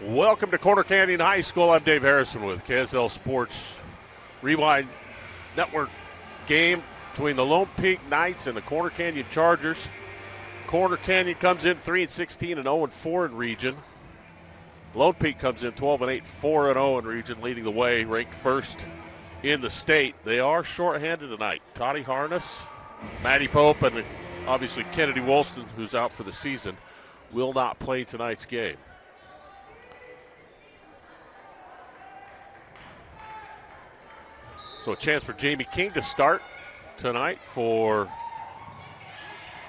Welcome to Corner Canyon High School. I'm Dave Harrison with KSL Sports Rewind Network game between the Lone Peak Knights and the Corner Canyon Chargers. Corner Canyon comes in 3-16 and 0-4 in region. Lone Peak comes in 12-8, 4-0 in region, leading the way, ranked first in the state. They are shorthanded tonight. Toddy Harness, Maddie Pope, and obviously Kennedy Woolston, who's out for the season, will not play tonight's game. So a chance for Jamie King to start tonight for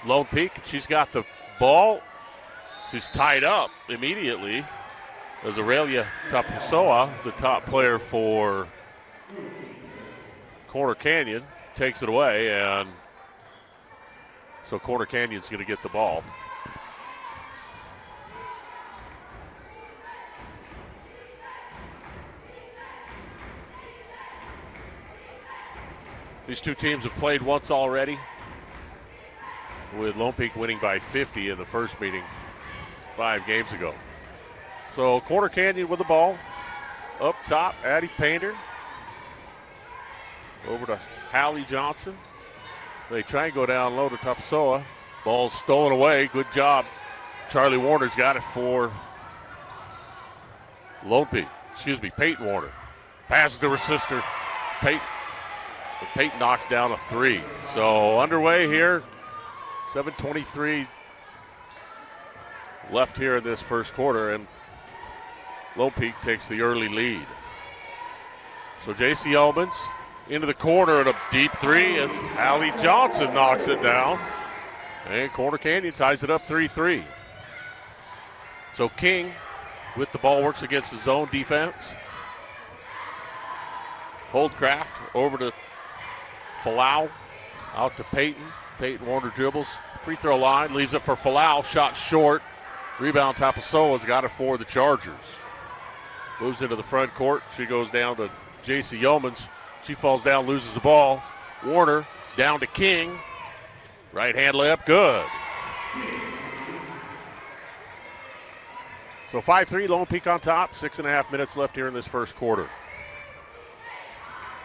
Lone Peak. She's got the ball. She's tied up immediately as Aurelia Tapusoa, the top player for Corner Canyon, takes it away, and so Corner Canyon's going to get the ball. These two teams have played once already, with Lone Peak winning by 50 in the first meeting 5 games ago. So Corner Canyon with the ball. Up top, Addie Painter. Over to Hallie Johnson. They try and go down low to Tapusoa. Ball's stolen away. Good job. Charlie Warner's got it for Peyton Warner. Passes to her sister, Peyton. But Peyton knocks down a 3. So underway here. 7:23 left here in this first quarter, and Lone Peak takes the early lead. So J.C. Yeomans into the corner and a deep 3 as Hallie Johnson knocks it down. And Corner Canyon ties it up 3-3. So King with the ball works against the zone defense. Holdcraft over to Falau, out to Peyton. Peyton Warner dribbles, free throw line, leaves it for Falau, shot short. Rebound, Tapusoa's got it for the Chargers. Moves into the front court. She goes down to J.C. Yeomans. She falls down, loses the ball. Warner down to King. Right hand layup, good. So 5-3, Lone Peak on top. 6.5 minutes left here in this first quarter.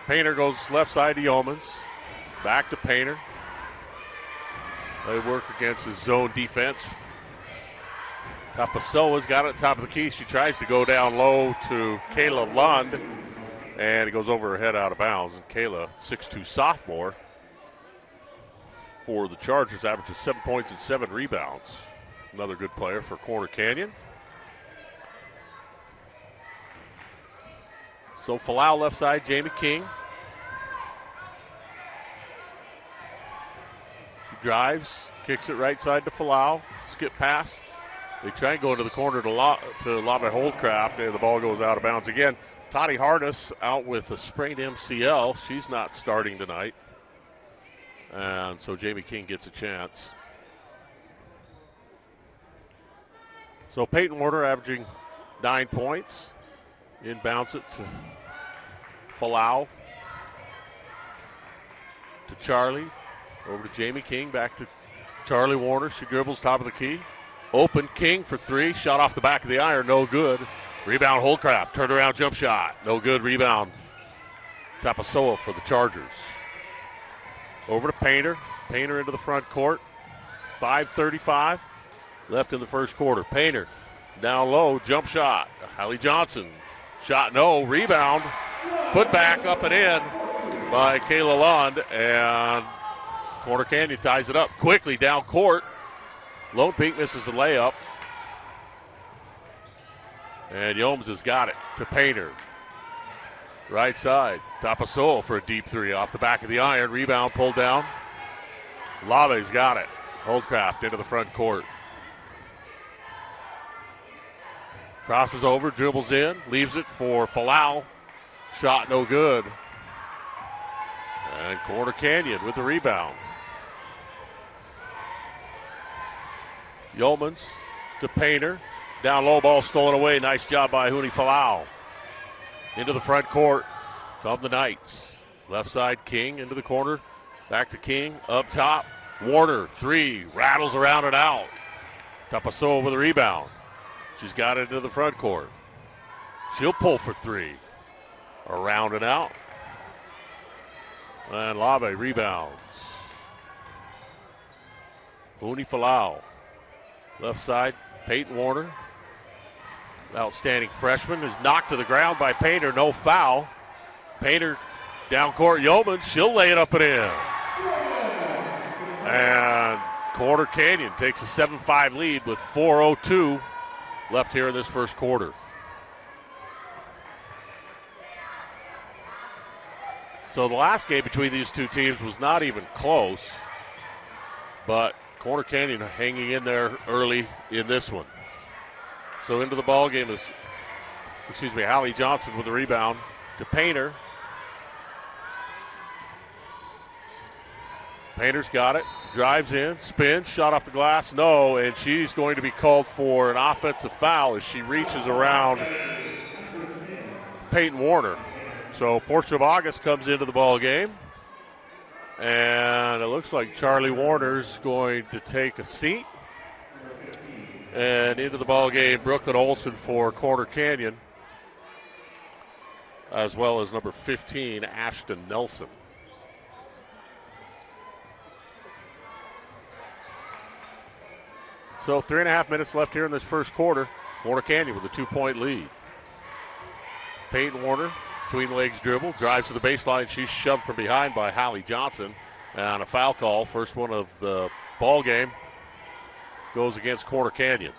Painter goes left side to Yeomans. Back to Painter. They work against his zone defense. Tapusoa's got it at the top of the key. She tries to go down low to Kayla Lund, and it goes over her head out of bounds. And Kayla, 6'2 sophomore for the Chargers, averages 7 points and 7 rebounds. Another good player for Corner Canyon. So Falau left side, Jamie King. She drives, kicks it right side to Falau. Skip pass. They try and go into the corner to Lava Holdcraft, and the ball goes out of bounds again. Toddy Harness out with a sprained MCL. She's not starting tonight. And so Jamie King gets a chance. So Peyton Warner averaging 9 points. Inbounds it to Falau. To Charlie. Over to Jamie King. Back to Charlie Warner. She dribbles top of the key. Open, King for 3. Shot off the back of the iron. No good. Rebound, Holdcraft. Turnaround jump shot. No good. Rebound. Tapusoa for the Chargers. Over to Painter. Painter into the front court. 5:35 left in the first quarter. Painter down low. Jump shot. Hallie Johnson. Shot no. Rebound. Put back up and in by Kayla Lund. And Corner Canyon ties it up quickly down court. Lone Peak misses a layup. And Yeomans has got it to Painter. Right side. Tapusoa for a deep 3 off the back of the iron. Rebound pulled down. Lave's got it. Holdcraft into the front court. Crosses over, dribbles in, leaves it for Falau. Shot no good. And Corner Canyon with the rebound. Yeomans to Painter. Down low, ball stolen away. Nice job by Huni Falau. Into the front court come the Knights. Left side, King into the corner. Back to King. Up top, Warner, 3. Rattles around and out. Tapusoa with a rebound. She's got it into the front court. She'll pull for three. Around and out. And Lave rebounds. Huni Falau. Left side, Peyton Warner. Outstanding freshman is knocked to the ground by Painter. No foul. Painter down court. Yeomans, she'll lay it up and in. And Corner Canyon takes a 7-5 lead with 4:02 left here in this first quarter. So the last game between these two teams was not even close, but Corner Canyon hanging in there early in this one. So into the ball game is, Hallie Johnson with the rebound to Painter. Painter's got it, drives in, spins, shot off the glass, no, and she's going to be called for an offensive foul as she reaches around Peyton Warner. So Portia August comes into the ball game, and it looks like Charlie Warner's going to take a seat. And into the ball game, Brooklyn Olson for Corner Canyon, as well as number 15, Ashton Nelson. So 3.5 minutes left here in this first quarter. Corner Canyon with a 2-point lead. Peyton Warner, between legs dribble, drives to the baseline. She's shoved from behind by Hallie Johnson. And a foul call, first one of the ball game, goes against Corner Canyon.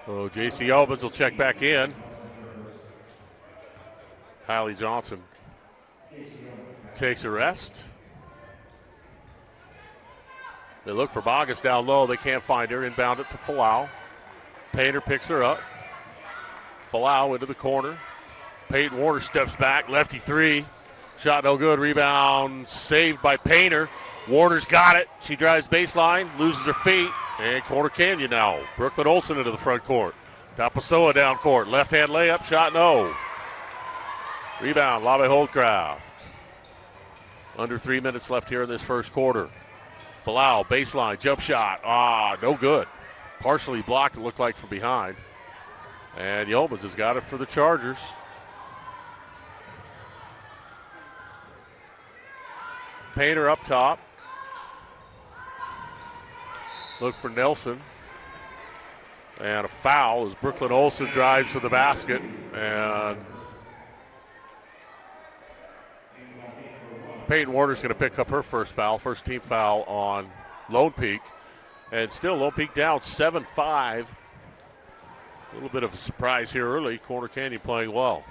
So J.C. Yeomans will check back in. Hallie Johnson takes a rest. They look for Bogus down low. They can't find her. Inbound it to Falau. Painter picks her up. Falau into the corner. Peyton Warner steps back. Lefty three. Shot no good. Rebound saved by Painter. Warner's got it. She drives baseline. Loses her feet. And Corner Canyon now. Brooklyn Olson into the front court. Tapasoa down court. Left-hand layup. Shot no. Rebound. Lave Holdcraft. Under 3 minutes left here in this first quarter. Falau, baseline, jump shot. No good. Partially blocked, it looked like, from behind. And Yeomans has got it for the Chargers. Painter up top. Look for Nelson. And a foul as Brooklyn Olson drives to the basket. And Peyton Warner's going to pick up her first foul, first team foul on Lone Peak. And still Lone Peak down 7-5. A little bit of a surprise here early. Corner Canyon playing well.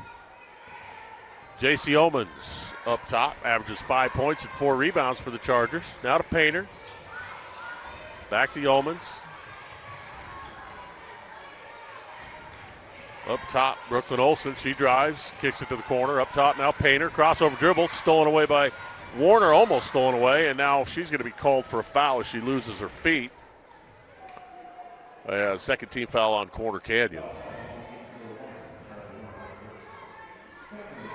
J.C. Yeomans up top, averages 5 points and 4 rebounds for the Chargers. Now to Painter. Back to Yeomans. Up top, Brooklyn Olson. She drives, kicks it to the corner. Up top now, Painter. Crossover dribble, stolen away by Warner, almost stolen away. And now she's going to be called for a foul as she loses her feet. Second team foul on Corner Canyon.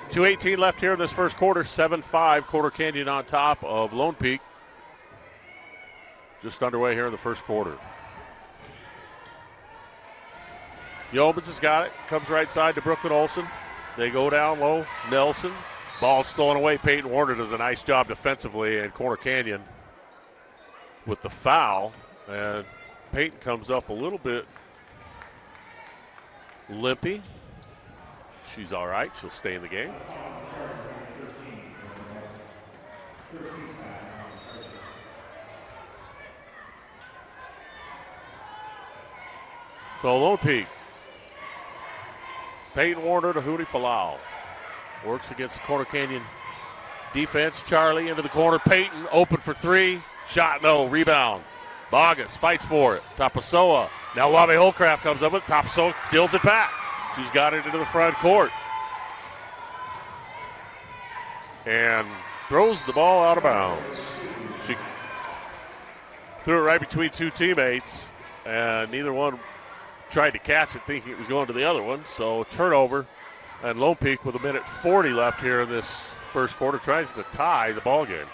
2:18 left here in this first quarter. 7-5, Corner Canyon on top of Lone Peak. Just underway here in the first quarter. Yeomans has got it. Comes right side to Brooklyn Olson. They go down low. Nelson. Ball stolen away. Peyton Warner does a nice job defensively. And Corner Canyon with the foul. And Peyton comes up a little bit limpy. She's all right. She'll stay in the game. So Lone Peak. Peyton Warner to Huni Falau. Works against the Corner Canyon defense. Charlie into the corner. Peyton open for three. Shot no. Rebound. Bogus fights for it. Tapasoa. Now Lave Holcraft comes up with it. Tapasoa steals it back. She's got it into the front court. And throws the ball out of bounds. She threw it right between two teammates, and neither one tried to catch it thinking it was going to the other one. So turnover, and Lone Peak with 1:40 left here in this first quarter tries to tie the ball game.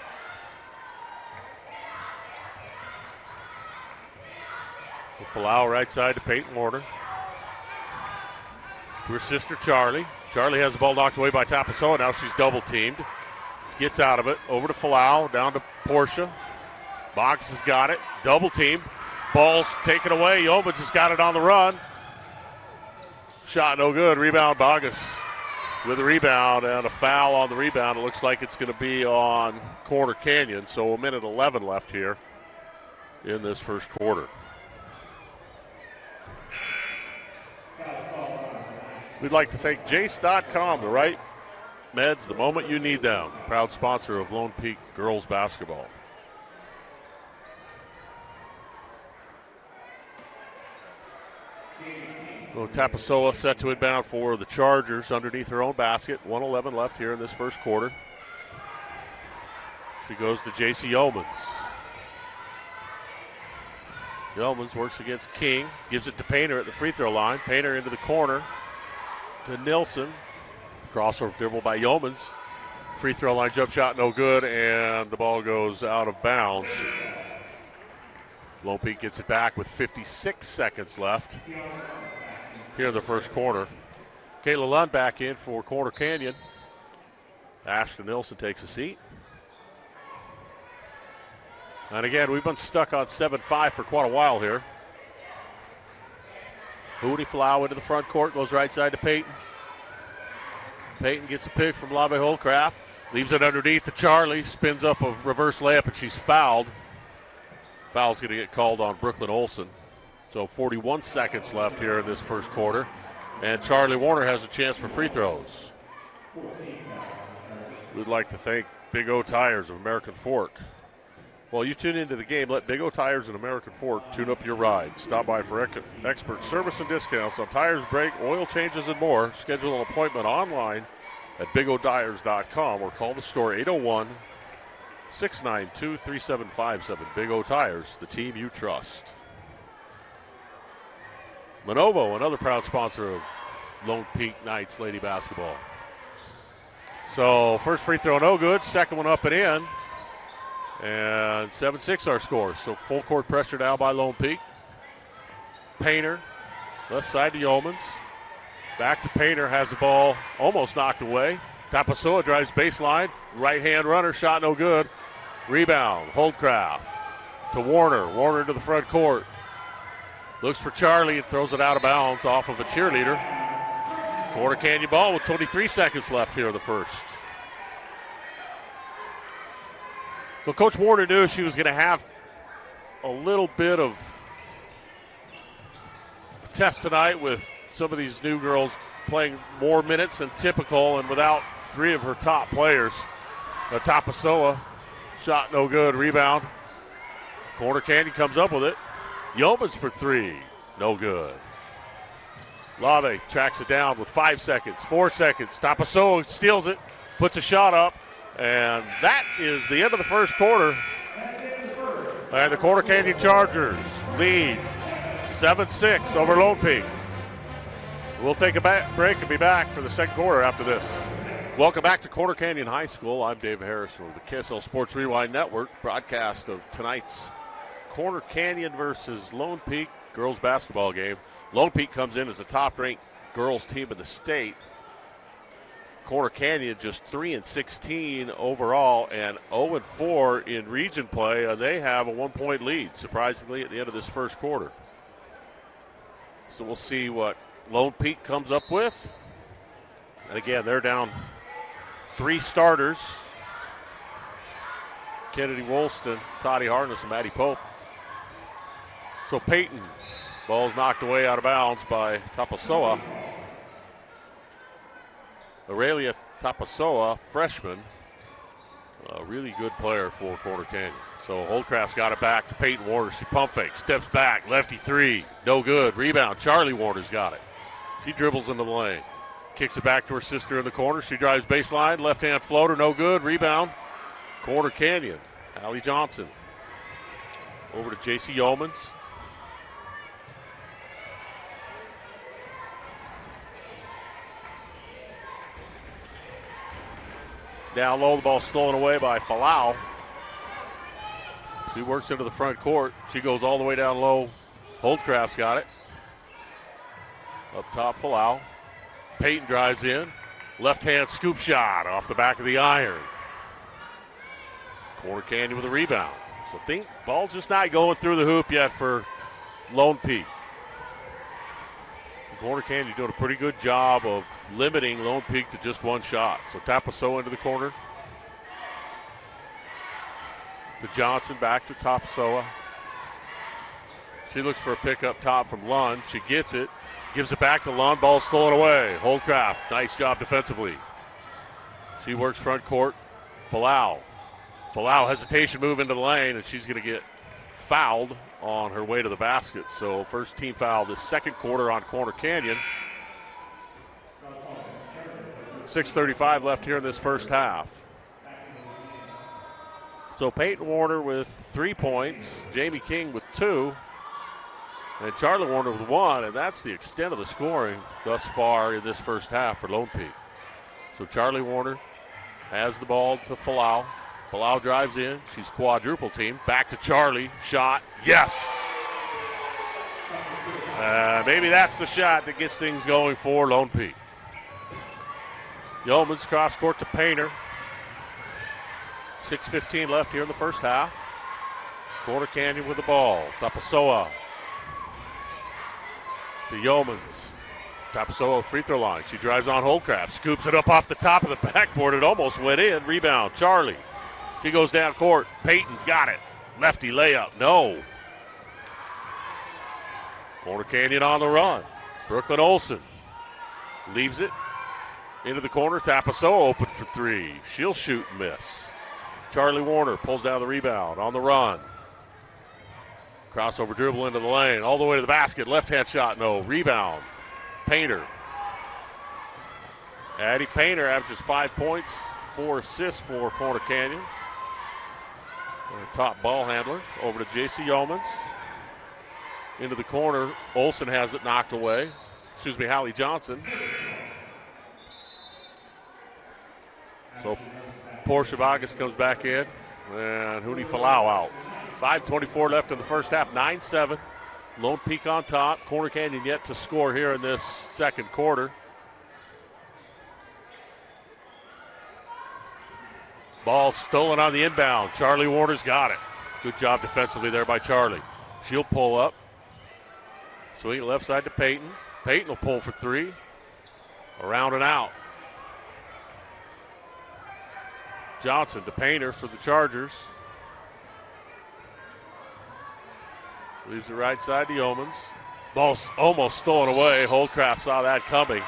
Falau right side to Peyton Warner. To her sister Charlie. Charlie has the ball knocked away by Tapasoa. Now she's double teamed. Gets out of it. Over to Falau. Down to Portia. Boggs has got it. Double teamed. Ball's taken away. Yeomans has got it on the run. Shot no good. Rebound Boggs with a rebound and a foul on the rebound. It looks like it's going to be on Corner Canyon. So a minute 11 left here in this first quarter. We'd like to thank Jace.com, the right meds the moment you need them. Proud sponsor of Lone Peak girls basketball. Well, Tapasoa set to inbound for the Chargers underneath her own basket. 1:11 left here in this first quarter. She goes to J.C. Yeomans. Yeomans works against King. Gives it to Painter at the free throw line. Painter into the corner to Nilsson. Crossover dribble by Yeomans. Free throw line jump shot no good, and the ball goes out of bounds. Lone Peak gets it back with 56 seconds left here in the first quarter. Kayla Lund back in for Corner Canyon. Ashton Nilsson takes a seat. And again, we've been stuck on 7-5 for quite a while here. Hootie Falau into the front court, goes right side to Peyton. Peyton gets a pick from Lave Holcraft, leaves it underneath to Charlie, spins up a reverse layup, and she's fouled. Foul's going to get called on Brooklyn Olsen. So 41 seconds left here in this first quarter. And Charlie Warner has a chance for free throws. We'd like to thank Big O Tires of American Fork. While you tune into the game, let Big O Tires and American Fork tune up your ride. Stop by for expert service and discounts on tires, brake, oil changes, and more. Schedule an appointment online at bigodires.com or call the store 801-692-3757. Big O Tires, the team you trust. Lenovo, another proud sponsor of Lone Peak Knights Lady Basketball. So first free throw no good, second one up and in. And 7-6 our score. So full court pressure now by Lone Peak. Painter, left side to Yeomans. Back to Painter, has the ball almost knocked away. Tapasoa drives baseline. Right hand runner, shot no good. Rebound, Holdcraft to Warner. Warner to the front court. Looks for Charlie and throws it out of bounds off of a cheerleader. Corner Canyon ball with 23 seconds left here in the first. So Coach Warner knew she was going to have a little bit of a test tonight with some of these new girls playing more minutes than typical and without three of her top players. Tapasoa, shot no good, rebound. Corner Canyon comes up with it. Yeomans for three, no good. Lave tracks it down with 5 seconds, 4 seconds. Tapasoa steals it, puts a shot up. And that is the end of the first quarter. And the Corner Canyon Chargers lead 7-6 over Lone Peak. We'll take a break and be back for the second quarter after this. Welcome back to Corner Canyon High School. I'm Dave Harris from the KSL Sports Rewind Network. Broadcast of tonight's Corner Canyon versus Lone Peak girls basketball game. Lone Peak comes in as the top-ranked girls team in the state. Corner Canyon just 3-16 overall and 0-4 in region play, and they have a 1-point lead, surprisingly, at the end of this first quarter. So we'll see what Lone Peak comes up with. And again, they're down 3 starters. Kennedy Woolston, Toddy Harness, and Maddie Pope. So Peyton, ball's knocked away out of bounds by Tapasoa. Aurelia Tapasoa, freshman, a really good player for Corner Canyon. So Holdcraft's got it back to Peyton Warner. She pump fakes, steps back, lefty three, no good. Rebound, Charlie Warner's got it. She dribbles into the lane, kicks it back to her sister in the corner. She drives baseline, left-hand floater, no good. Rebound, Corner Canyon. Allie Johnson over to J.C. Yeomans. Down low, the ball stolen away by Falau. She works into the front court. She goes all the way down low. Holdcraft's got it. Up top, Falau. Peyton drives in. Left-hand scoop shot off the back of the iron. Corner Canyon with a rebound. So think ball's just not going through the hoop yet for Lone Peak. Corner Canyon doing a pretty good job of limiting Lone Peak to just one shot. So Tapasoa into the corner. To Johnson, back to Tapasoa. She looks for a pick up top from Lund. She gets it. Gives it back to Lund. Ball stolen away. Holdcraft, nice job defensively. She works front court. Falau. Falau, hesitation move into the lane, and she's going to get fouled on her way to the basket. So first team foul this second quarter on Corner Canyon. 6:35 left here in this first half. So Peyton Warner with 3 points, Jamie King with 2, and Charlie Warner with 1, and that's the extent of the scoring thus far in this first half for Lone Peak. So Charlie Warner has the ball to Falau. Falau drives in. She's quadruple team. Back to Charlie. Shot. Yes! Maybe that's the shot that gets things going for Lone Peak. Yeomans cross court to Painter. 6:15 left here in the first half. Corner Canyon with the ball. Tapasoa to Yeomans. Tapasoa free throw line. She drives on Holdcraft. Scoops it up off the top of the backboard. It almost went in. Rebound. Charlie. She goes down court. Peyton's got it. Lefty layup. No. Corner Canyon on the run. Brooklyn Olsen leaves it into the corner. Tapasoa open for 3. She'll shoot and miss. Charlie Warner pulls down the rebound on the run. Crossover dribble into the lane. All the way to the basket. Left-hand shot. No. Rebound. Painter. Addie Painter averages 5 points, 4 assists for Corner Canyon. Top ball handler over to J.C. Yeomans. Into the corner. Olsen has it knocked away. Hallie Johnson. So Portia Bogus comes back in. And Huni Falau out. 5:24 left in the first half. 9-7. Lone Peak on top. Corner Canyon yet to score here in this second quarter. Ball stolen on the inbound. Charlie Warner's got it. Good job defensively there by Charlie. She'll pull up. Swing left side to Peyton. Peyton will pull for 3. Around and out. Johnson to Painter for the Chargers. Leaves the right side to Yeomans. Ball's almost stolen away. Holdcraft saw that coming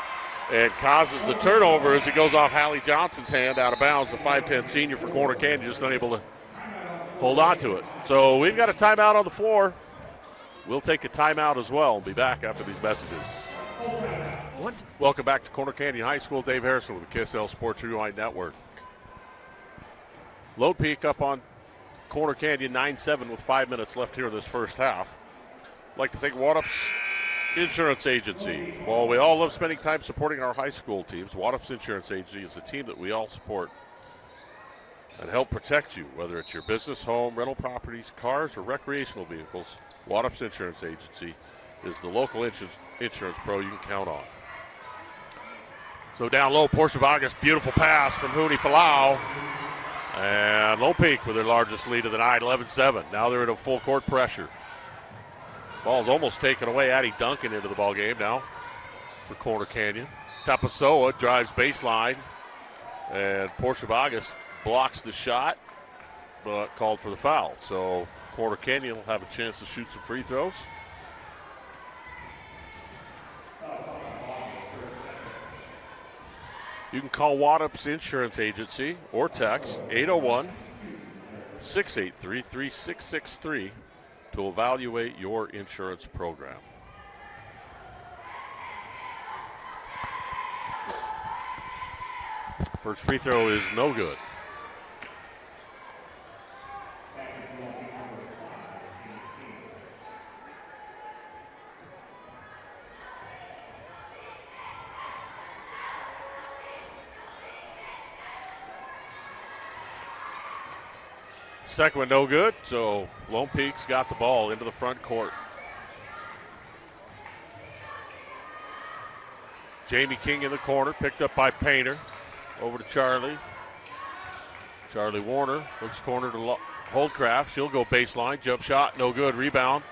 and causes the turnover as it goes off Hallie Johnson's hand out of bounds. The 5'10 senior for Corner Canyon just unable to hold on to it. So we've got a timeout on the floor. We'll take a timeout as well and be back after these messages. Welcome back to Corner Canyon High School. Dave Harrison with the KSL Sports Rewind Network. Lone Peak up on Corner Canyon 9-7 with 5 minutes left here in this first half. I'd like to thank Waddups Insurance Agency. While we all love spending time supporting our high school teams, Waddups Insurance Agency is the team that we all support and help protect you, whether it's your business, home, rental properties, cars, or recreational vehicles. Waddups Insurance Agency is the local insurance pro you can count on. So down low, Portia Bogus, beautiful pass from Huni Falau. And Lone Peak with their largest lead of the night, 11-7. Now they're in a full court pressure. Ball's almost taken away. Addie Duncan into the ball game now for Corner Canyon. Tapasoa drives baseline, and Portia Bogus blocks the shot, but called for the foul. So Corner Canyon will have a chance to shoot some free throws. You can call Waddups Insurance Agency or text 801-683-3663 to evaluate your insurance program. First free throw is no good. Second one no good, so Lone Peak's got the ball into the front court. Jamie King in the corner, picked up by Painter. Over to Charlie. Charlie Warner looks corner to Holdcraft. She'll go baseline. Jump shot, no good. Rebound.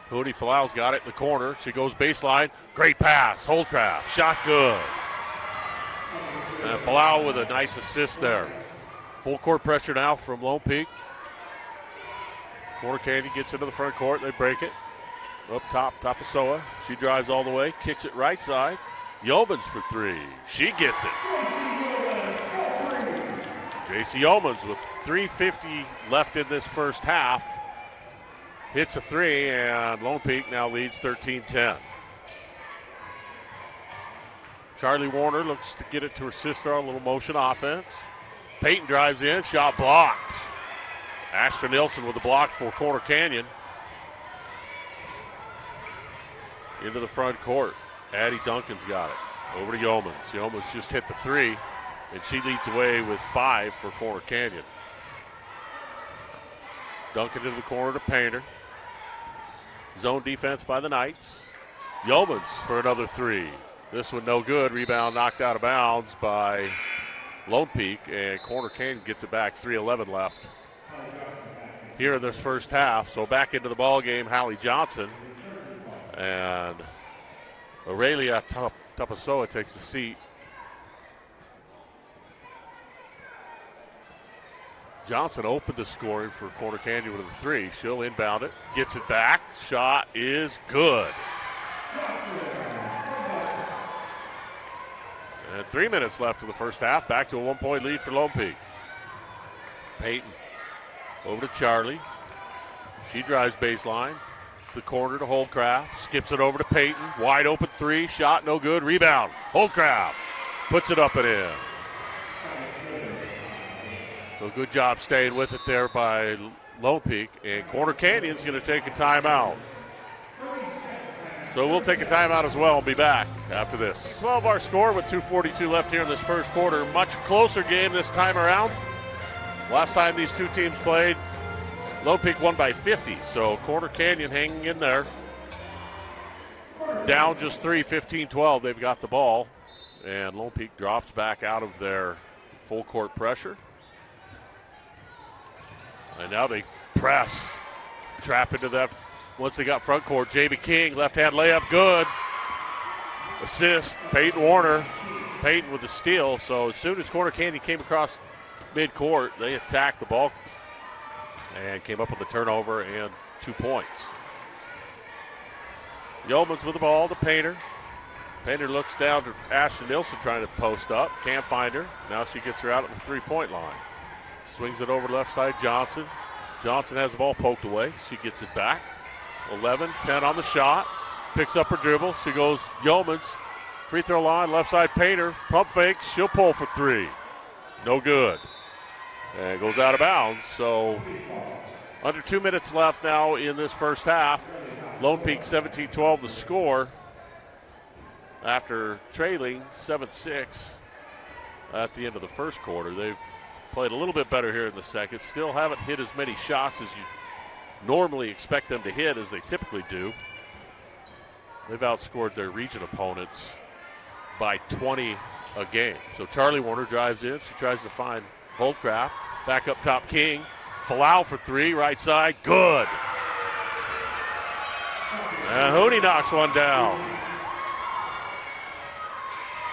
Huni Falau's got it in the corner. She goes baseline. Great pass. Holdcraft. Shot good. And Falau with a nice assist there. Full court pressure now from Lone Peak. Corner Canyon gets into the front court. They break it. Up top, Tapasoa. She drives all the way. Kicks it right side. Yeomans for three. She gets it. J.C. Yeomans with 3:50 left in this first half. Hits a three, and Lone Peak now leads 13-10. Charlie Warner looks to get it to her sister on a little motion offense. Peyton drives in, shot blocked. Ashton Nilsson with the block for Corner Canyon. Into the front court. Addie Duncan's got it. Over to Yeomans. Yeomans just hit the three, and she leads away with 5 for Corner Canyon. Duncan into the corner to Painter. Zone defense by the Knights. Yeomans for another three. This one no good. Rebound knocked out of bounds by Lone Peak, and Corner Canyon gets it back. 3:11 left here in this first half. So back into the ball game, Hallie Johnson. And Aurelia Tapasoa takes a seat. Johnson opened the scoring for Corner Canyon with a three. She'll inbound it, gets it back. Shot is good. And 3 minutes left in the first half. Back to a 1-point lead for Lone Peak. Peyton over to Charlie. She drives baseline. The corner to Holdcraft. Skips it over to Peyton. Wide open three. Shot no good. Rebound. Holdcraft puts it up and in. So good job staying with it there by Lone Peak. And Corner Canyon's going to take a timeout. So we'll take a timeout as well and be back after this. 12 our score with 2:42 left here in this first quarter. Much closer game this time around. Last time these two teams played, Lone Peak won by 50. So Corner Canyon hanging in there. Down just 3, 15-12. They've got the ball. And Lone Peak drops back out of their full court pressure. And now they press. Trap into that. Once they got front court, Jamie King, left-hand layup, good. Assist, Peyton Warner. Peyton with the steal. So as soon as Corner Canyon came across midcourt, they attacked the ball and came up with a turnover and 2 points. Yeomans with the ball to Painter. Painter looks down to Ashton Nilsson trying to post up. Can't find her. Now she gets her out at the three-point line. Swings it over left side, Johnson. Johnson has the ball poked away. She gets it back. 11-10 on the shot. Picks up her dribble. She goes Yeomans. Free throw line, left side Painter. Pump fake. She'll pull for three. No good. And it goes out of bounds. So under 2 minutes left now in this first half. Lone Peak 17-12 the score after trailing 7-6 at the end of the first quarter. They've played a little bit better here in the second. Still haven't hit as many shots as you normally expect them to hit as they typically do. They've outscored their region opponents by 20 a game. So Charlie Warner drives in. She tries to find Holdcraft. Back up top, King. Falau for three, right side. Good. And Huni knocks one down.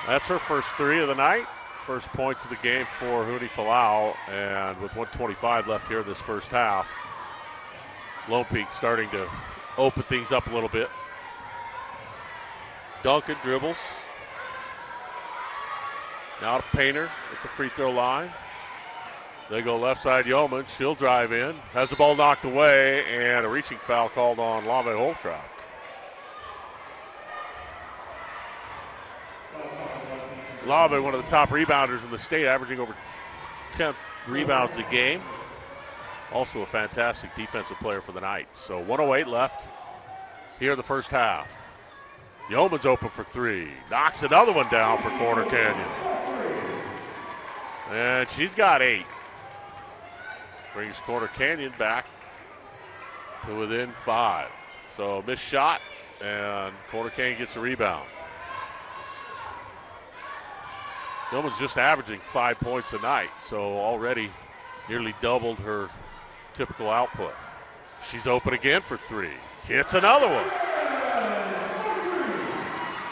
That's her first three of the night. First points of the game for Huni Falau. And with 1:25 left here in this first half, Lone Peak starting to open things up a little bit. Duncan dribbles. Now to Painter at the free throw line. They go left side Yeoman. She'll drive in. Has the ball knocked away, and a reaching foul called on Lave Holdcraft. Lave, one of the top rebounders in the state, averaging over 10 rebounds a game. Also a fantastic defensive player for the Knights. So 1:08 left here in the first half. Yeoman's open for three. Knocks another one down for Corner Canyon. And she's got 8. Brings Corner Canyon back to within 5. So missed shot, and Corner Canyon gets a rebound. Yeoman's just averaging 5 points a night, so already nearly doubled her typical output. She's open again for three. Hits another one.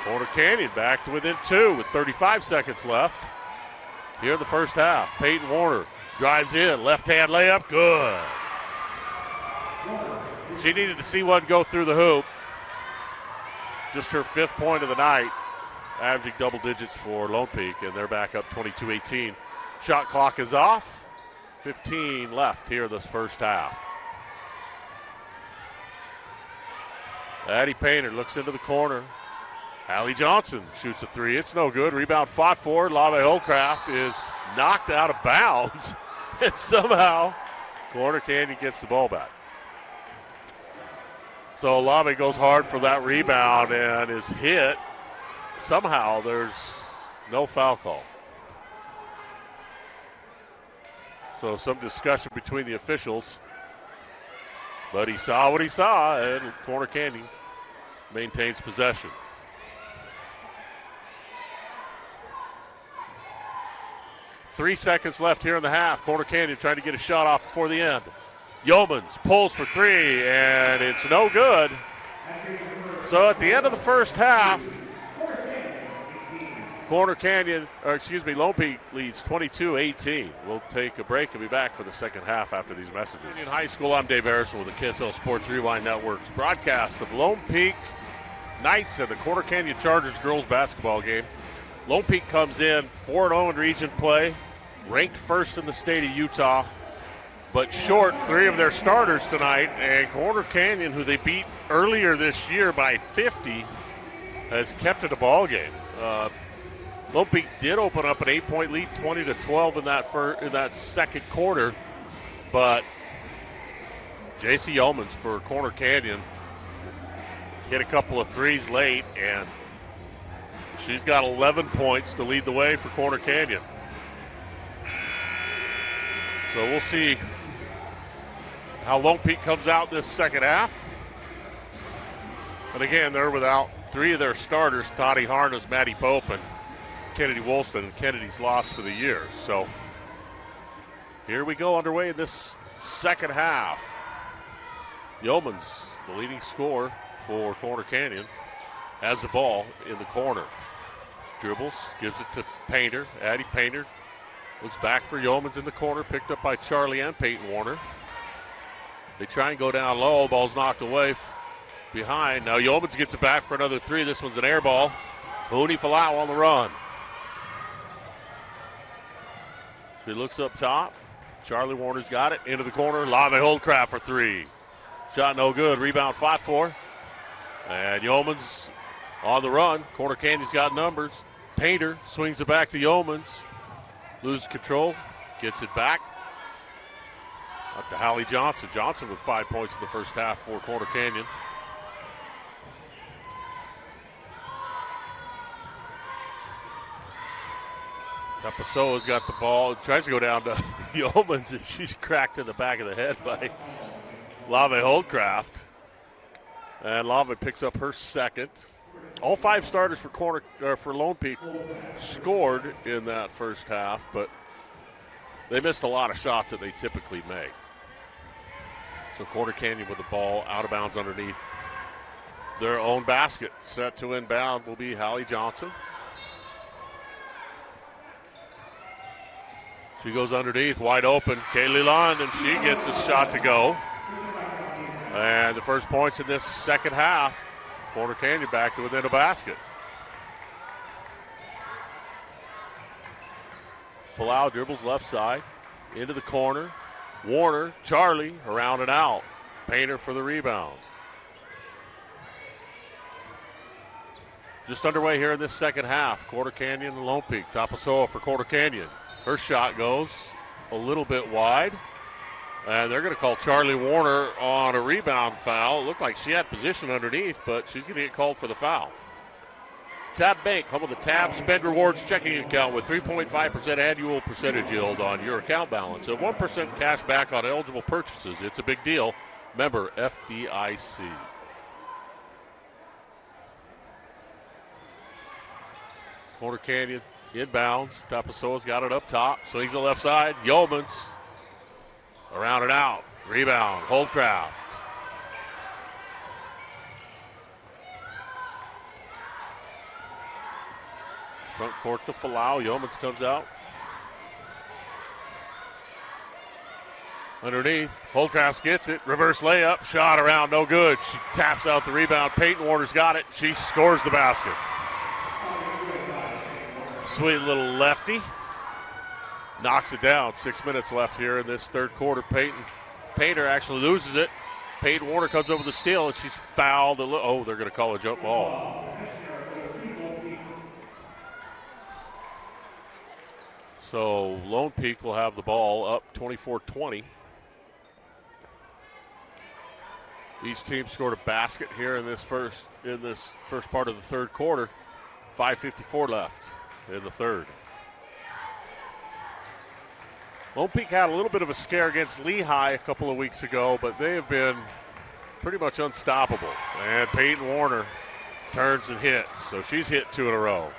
Corner Canyon back to within 2 with 35 seconds left here in the first half. Peyton Warner drives in, left-hand layup, good. She needed to see one go through the hoop. Just her 5th point of the night, averaging double digits for Lone Peak, and they're back up 22-18. Shot clock is off. 15 left here in this first half. Addie Painter looks into the corner. Allie Johnson shoots a three. It's no good. Rebound fought for. Lave Holcraft is knocked out of bounds. And somehow Corner Canyon gets the ball back. So Lave goes hard for that rebound and is hit. Somehow there's no foul call. So some discussion between the officials. But he saw what he saw, and Corner Canyon maintains possession. Three seconds left here in the half. Corner Canyon trying to get a shot off before the end. Yeomans pulls for three, and it's no good. So at the end of the first half, Lone Peak leads 22-18. We'll take a break and be back for the second half after these messages. In high school, I'm Dave Harrison with the KSL Sports Rewind Network's broadcast of Lone Peak Knights and the Corner Canyon Chargers girls basketball game. Lone Peak comes in 4-0 in region play, ranked first in the state of Utah, but short 3 of their starters tonight. And Corner Canyon, who they beat earlier this year by 50, has kept it a ball game. Lone Peak did open up an 8-point lead, 20-12 in that second quarter, but J.C. Yeomans for Corner Canyon hit a couple of threes late, and she's got 11 points to lead the way for Corner Canyon. So we'll see how Lone Peak comes out this second half. And again, they're without 3 of their starters, Toddy Harness, Maddie Pope, and Kennedy Woolston, and Kennedy's lost for the year. So here we go underway in this second half. Yeomans, the leading scorer for Corner Canyon, has the ball in the corner. Dribbles, gives it to Painter. Addie Painter looks back for Yeomans in the corner, picked up by Charlie and Peyton Warner. They try and go down low. Ball's knocked away behind. Now Yeomans gets it back for another 3. This one's an air ball. Huni Falau on the run. She looks up top. Charlie Warner's got it. Into the corner. Lave Holdcraft for 3. Shot no good. Rebound fought for. And Yeomans on the run. Corner Canyon's got numbers. Painter swings it back to Yeomans. Loses control. Gets it back. Up to Hallie Johnson. Johnson with 5 points in the first half for Corner Canyon. Tapasoa's got the ball, tries to go down to Yeomans, and she's cracked in the back of the head by Lave Holdcraft. And Lave picks up her second. All 5 starters for Lone Peak scored in that first half, but they missed a lot of shots that they typically make. So Corner Canyon with the ball out of bounds underneath their own basket. Set to inbound will be Hallie Johnson. She goes underneath, wide open. Kaylee Lund, and she gets a shot to go. And the first points in this second half. Corner Canyon back to within a basket. Falau dribbles left side. Into the corner. Warner, Charlie, around and out. Painter for the rebound. Just underway here in this second half. Corner Canyon and Lone Peak. Tapasoa for Corner Canyon. Her shot goes a little bit wide. And they're going to call Charlie Warner on a rebound foul. It looked like she had position underneath, but she's going to get called for the foul. Tab Bank, home of the Tab Spend Rewards checking account with 3.5% annual percentage yield on your account balance and 1% cash back on eligible purchases. It's a big deal. Member FDIC. Corner Canyon inbounds. Tapasoa's got it up top. Swings the left side. Yeomans around and out. Rebound. Holdcraft. Front court to Falau. Yeomans comes out. Underneath. Holdcraft gets it. Reverse layup. Shot around. No good. She taps out the rebound. Peyton Warner's got it. She scores the basket. Sweet little lefty. Knocks it down. 6 minutes left here in this third quarter. Painter actually loses it. Peyton Warner comes over the steal, and she's fouled. Oh, they're going to call a jump ball. So Lone Peak will have the ball up 24-20. Each team scored a basket here in this first part of the third quarter. 5:54 left in the third. Lone Peak had a little bit of a scare against Lehigh a couple of weeks ago, but they have been pretty much unstoppable. And Peyton Warner turns and hits, so she's hit 2 in a row.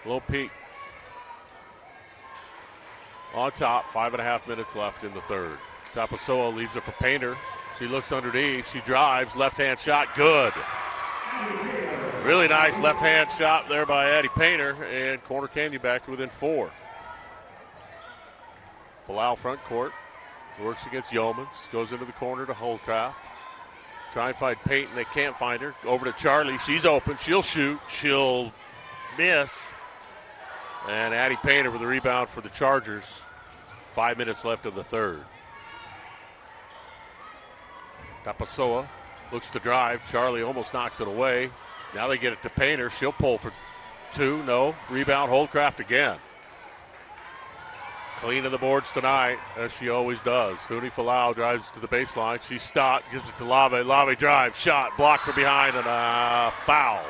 Lone Peak on top, 5.5 minutes left in the third. Tapasoa leaves it for Painter. She looks underneath. She drives. Left-hand shot. Good. Really nice left-hand shot there by Addie Painter. And Corner Canyon back to within 4. Falau front court. Works against Yeomans. Goes into the corner to Holdcraft. Try and find Peyton. They can't find her. Over to Charlie. She's open. She'll shoot. She'll miss. And Addie Painter with a rebound for the Chargers. 5 minutes left of the third. Tapasoa looks to drive. Charlie almost knocks it away. Now they get it to Painter. She'll pull for 2. No. Rebound. Holdcraft again. Cleaning the boards tonight, as she always does. Suni Falau drives to the baseline. She's stopped. Gives it to Lave. Lave drive. Shot. Blocked from behind and a foul.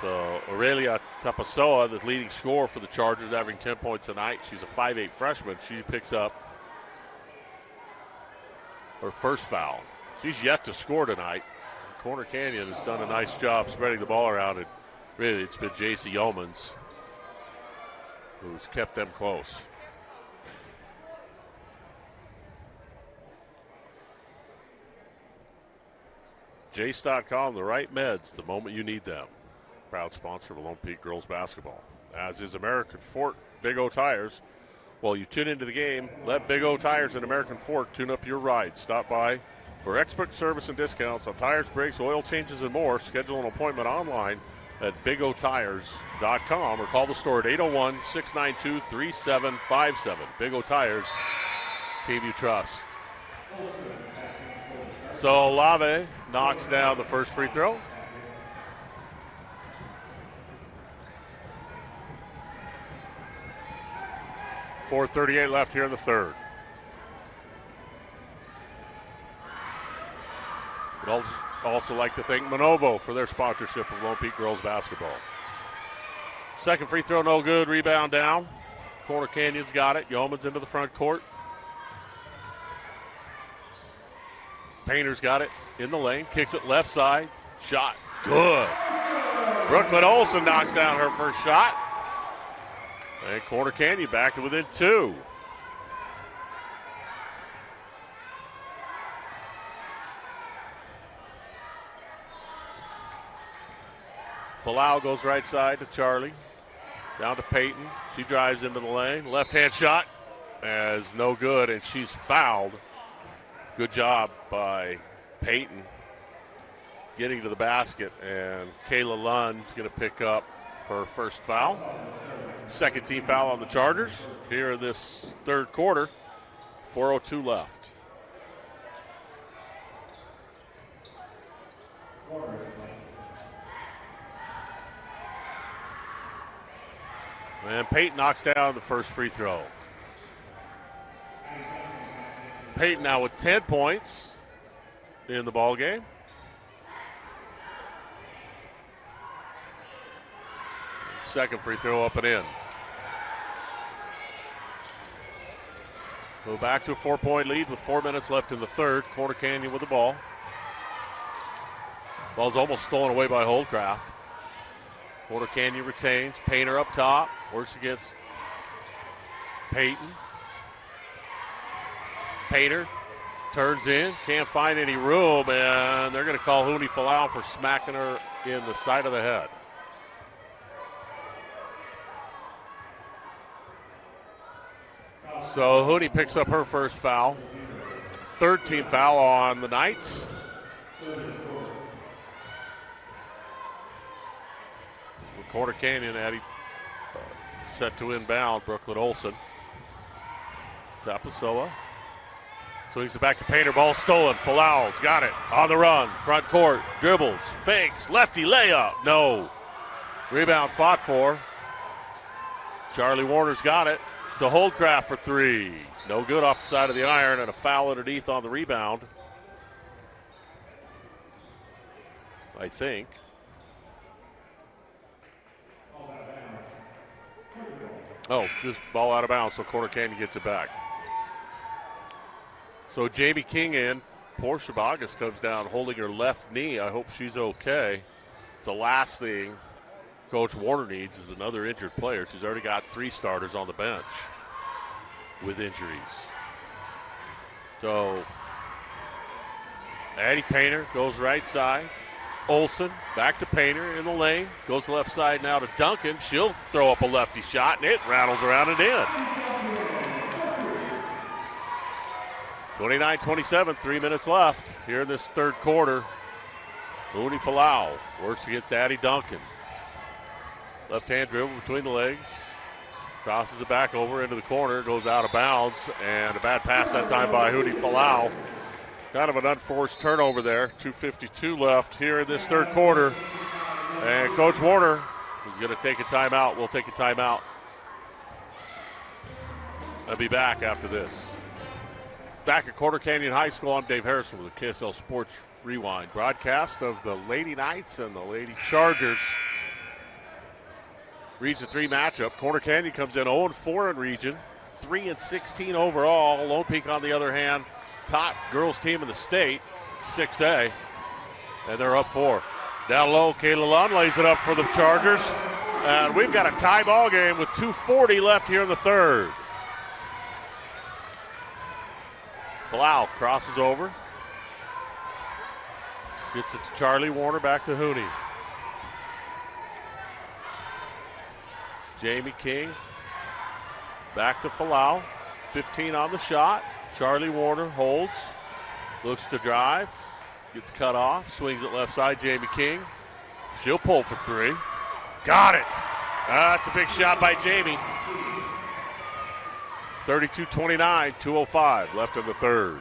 So Aurelia Tapasoa, the leading scorer for the Chargers, averaging 10 points tonight. She's a 5'8 freshman. She picks up her first foul. She's yet to score tonight. Corner Canyon has done a nice job spreading the ball around, and really it's been J.C. Yeomans who's kept them close. Jace.com, the right meds the moment you need them. Proud sponsor of Lone Peak girls basketball, as is American Fort Big O Tires. While you tune into the game, let Big O Tires and American Fort tune up your ride. Stop by for expert service and discounts on tires, brakes, oil changes, and more. Schedule an appointment online at bigotires.com or call the store at 801-692-3757. Big O Tires, team you trust. So Lave knocks down the first free throw. 4:38 left here in the third. We'd also like to thank Manovo for their sponsorship of Lone Peak girls basketball. Second free throw, no good. Rebound down. Corner Canyon's got it. Yeomans into the front court. Painter's got it in the lane. Kicks it left side. Shot. Good. Brooklyn Olsen knocks down her first shot. And Corner Canyon back to within 2. Falau goes right side to Charlie. Down to Peyton. She drives into the lane. Left-hand shot as no good, and she's fouled. Good job by Peyton getting to the basket, and Kayla Lund's going to pick up her first foul. Second team foul on the Chargers here in this third quarter. 4:02 left. And Peyton knocks down the first free throw. Peyton now with 10 points in the ball game. Second free throw up and in. Go back to a 4-point lead with 4 minutes left in the third. Corner Canyon with the ball. Ball's almost stolen away by Holdcraft. Corner Canyon retains. Painter up top. Works against Peyton. Painter turns in. Can't find any room, and they're going to call Huni Falau for smacking her in the side of the head. So Huni picks up her first foul. 13th foul on the Knights. Corner Canyon, Addie set to inbound. Brooklyn Olsen. Tapasoa. Swings it back to Painter. Ball stolen. Falau's got it. On the run. Front court. Dribbles. Fakes. Lefty layup. No. Rebound fought for. Charlie Warner's got it. To Holdcraft for three. No good off the side of the iron, and a foul underneath on the rebound. I think. Oh, just ball out of bounds, so Corner Canyon gets it back. So Jamie King in. Portia Bogus comes down holding her left knee. I hope she's okay. It's the last thing Coach Warner needs is another injured player. She's already got 3 starters on the bench with injuries. So Addie Painter goes right side. Olsen back to Painter in the lane. Goes left side now to Duncan. She'll throw up a lefty shot, and it rattles around and in. 29-27, 3 minutes left here in this third quarter. Huni Falau works against Addie Duncan. Left-hand dribble between the legs. Crosses it back over into the corner. Goes out of bounds. And a bad pass that time by Huni Falau. Kind of an unforced turnover there. 2:52 left here in this third quarter. And Coach Warner is going to take a timeout. We'll take a timeout. I'll be back after this. Back at Corner Canyon High School, I'm Dave Harrison with the KSL Sports Rewind broadcast of the Lady Knights and the Lady Chargers. Region 3 matchup. Corner Canyon comes in 0-4 in region, 3-16 overall. Lone Peak, on the other hand, top girls team in the state, 6A, and they're up 4. Down low, Kayla Lund lays it up for the Chargers, and we've got a tie ball game with 2:40 left here in the third. Falau crosses over. Gets it to Charlie Warner, back to Huni. Jamie King back to Falau. 15 on the shot. Charlie Warner holds. Looks to drive. Gets cut off. Swings it left side. Jamie King. She'll pull for 3. Got it. That's a big shot by Jamie. 32-29, 2:05 left in the third.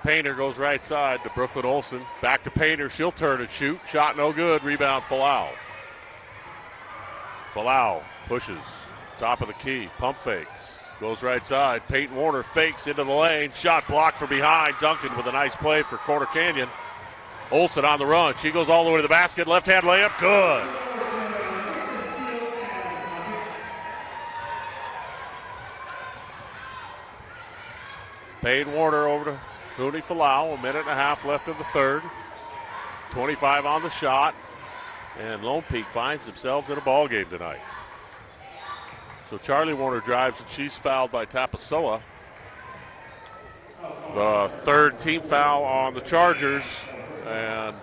Painter goes right side to Brooklyn Olsen. Back to Painter. She'll turn and shoot. Shot no good. Rebound Falau. Falau pushes. Top of the key. Pump fakes. Goes right side. Peyton Warner fakes into the lane. Shot blocked from behind. Duncan with a nice play for Corner Canyon. Olsen on the run. She goes all the way to the basket. Left-hand layup. Good. Peyton Warner over to Huni Falau. 1.5 minutes left in the third. 25 on the shot. And Lone Peak finds themselves in a ball game tonight. So Charlie Warner drives, and she's fouled by Tapasoa. The third team foul on the Chargers, and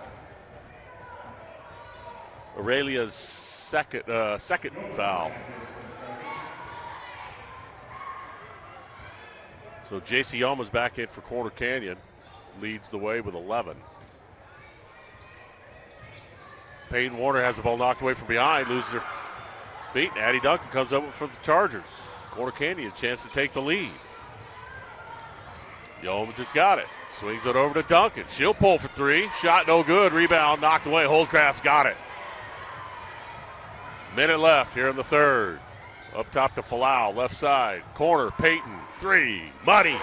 Aurelia's second foul. So J.C. Yoma's back in for Corner Canyon, leads the way with 11. Peyton Warner has the ball knocked away from behind, loses her feet. Addie Duncan comes up for the Chargers. Corner Canyon, chance to take the lead. Yeomans has got it. Swings it over to Duncan. She'll pull for 3. Shot no good. Rebound knocked away. Holdcraft's got it. Minute left here in the third. Up top to Falau, left side. Corner, Peyton, 3. Muddy.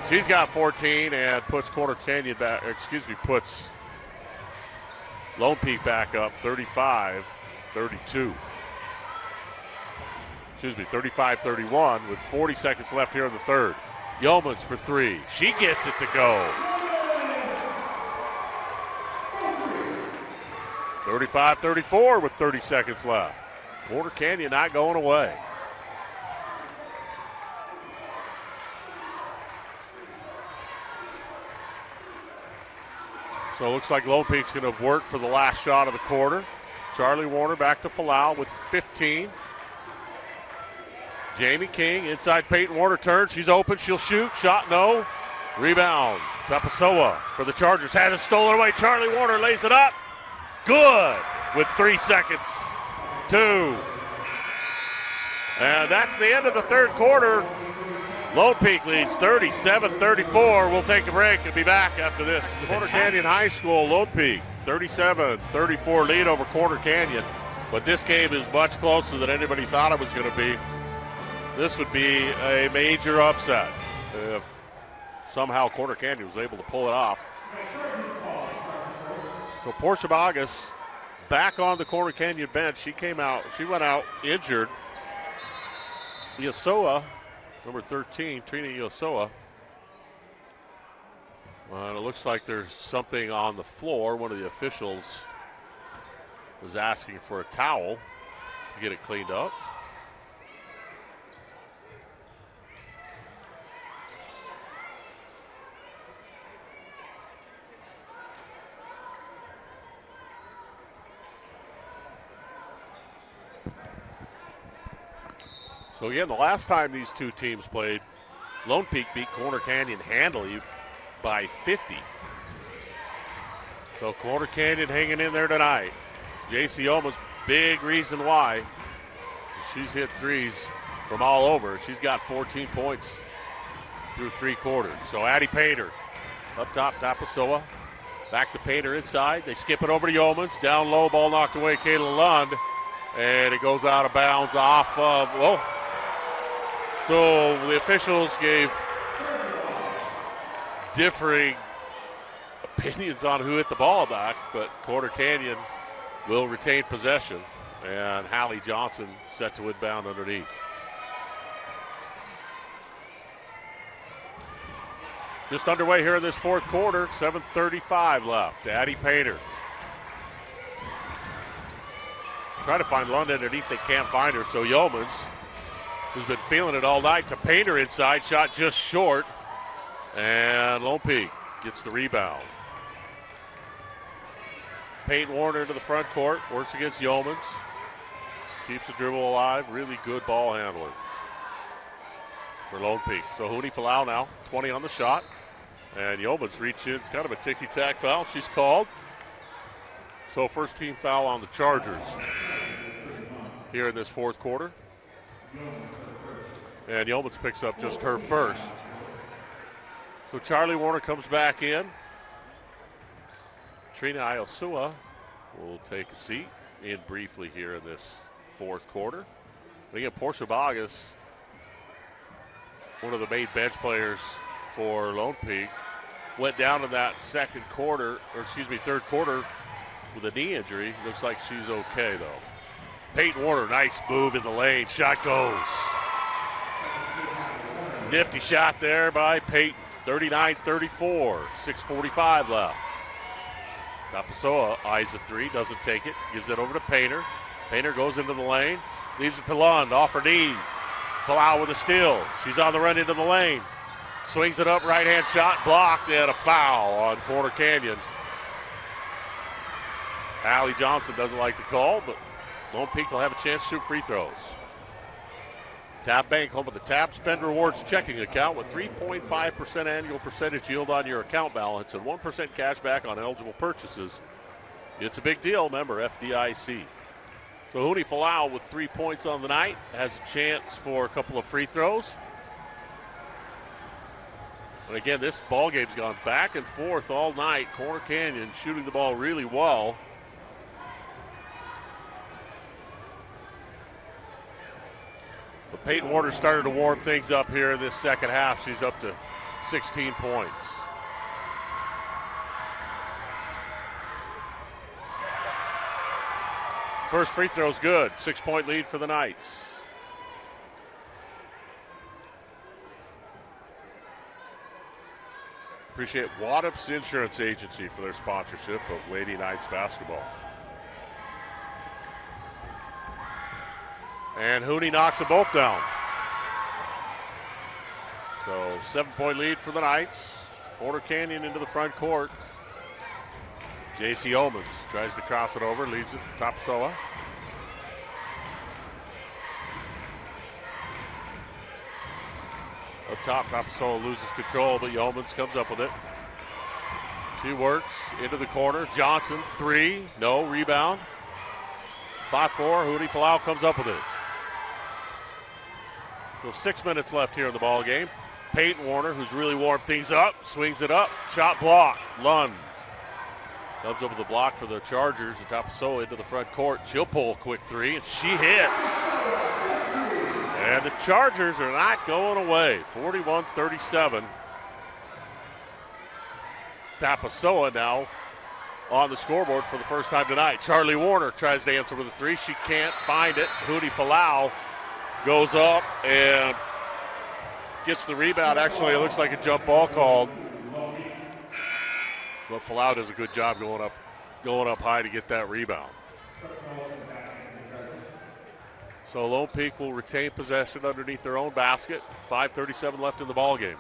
She's got 14 and puts Corner Canyon back, puts Lone Peak back up 35-32. 35-31 with 40 seconds left here in the third. Yeomans for 3. She gets it to go. 35-34 with 30 seconds left. Corner Canyon not going away. So it looks like Lone Peak's going to work for the last shot of the quarter. Charlie Warner back to Falau with 15. Jamie King inside Peyton Warner turns. She's open. She'll shoot. Shot no. Rebound. Tapasoa for the Chargers. Has it stolen away. Charlie Warner lays it up. Good with 3 seconds. 2. And that's the end of the third quarter. Lone Peak leads 37-34. We'll take a break and be back after this. Corner Canyon High School, Lone Peak, 37-34 lead over Corner Canyon. But this game is much closer than anybody thought it was going to be. This would be a major upset if somehow Corner Canyon was able to pull it off. So Portia Bogus back on the Corner Canyon bench. She went out injured. Yosoa, number 13, Trina Yosoa. It looks like there's something on the floor. One of the officials was asking for a towel to get it cleaned up. So again, the last time these two teams played, Lone Peak beat Corner Canyon handily by 50. So Corner Canyon hanging in there tonight. J.C. Oman's big reason why. She's hit threes from all over. She's got 14 points through 3 quarters. So Addie Painter up top, Tapasoa. Back to Painter inside. They skip it over to Yeomans. Down low, ball knocked away, Kayla Lund. And it goes out of bounds off of, so the officials gave differing opinions on who hit the ball back, but Corner Canyon will retain possession, and Hallie Johnson set to inbound underneath. Just underway here in this fourth quarter, 7:35 left. Addie Painter. Trying to find Lund underneath, they can't find her, so Yeomans, who's been feeling it all night, to Painter inside, shot just short, and Lone Peak gets the rebound. Peyton Warner into the front court, works against Yeomans, keeps the dribble alive, really good ball handler for Lone Peak. So Huni Falau now, 20 on the shot, and Yeomans reach in, it's kind of a ticky-tack foul she's called. So first team foul on the Chargers here in this fourth quarter. And Yeomans picks up just her first. So Charlie Warner comes back in. Trina Iosua will take a seat in briefly here in this fourth quarter. Again, Portia Bogus, one of the main bench players for Lone Peak, went down in that third quarter with a knee injury. Looks like she's okay, though. Peyton Warner, nice move in the lane. Shot goes. Nifty shot there by Peyton. 39-34. 6:45 left. Tapasoa eyes the three, doesn't take it. Gives it over to Painter. Painter goes into the lane. Leaves it to Lund, off her knee. Falau with a steal. She's on the run into the lane. Swings it up, right-hand shot, blocked, and a foul on Corner Canyon. Hallie Johnson doesn't like the call, but Lone Peak will have a chance to shoot free throws. Tab Bank, home of the Tab Spend Rewards checking account with 3.5% annual percentage yield on your account balance and 1% cash back on eligible purchases. It's a big deal, member FDIC. So Huni Falau with 3 points on the night has a chance for a couple of free throws. And again, this ball game's gone back and forth all night. Corner Canyon shooting the ball really well. But Peyton Warner started to warm things up here in this second half. She's up to 16 points. First free throw's good. 6-point lead for the Knights. Appreciate Waddup's Insurance Agency for their sponsorship of Lady Knights basketball. And Hooney knocks them both down. So 7-point lead for the Knights. Corner Canyon into the front court. J.C. Omens tries to cross it over, leaves it for Tapasoa. Up top, Tapasoa loses control, but Yeomans comes up with it. She works into the corner. Johnson, three, no, rebound. 5-4, Huni Falau comes up with it. So 6 minutes left here in the ball game. Peyton Warner, who's really warmed things up, swings it up, shot block. Lund comes up with a block for the Chargers, and Tapasoa into the front court. She'll pull a quick three, and she hits. And the Chargers are not going away. 41-37. Tapasoa now on the scoreboard for the first time tonight. Charlie Warner tries to answer with a three. She can't find it. Huni Falau goes up and gets the rebound. Actually, it looks like a jump ball called. But Falau does a good job going up high to get that rebound. So Lone Peak will retain possession underneath their own basket. 5:37 left in the ball game.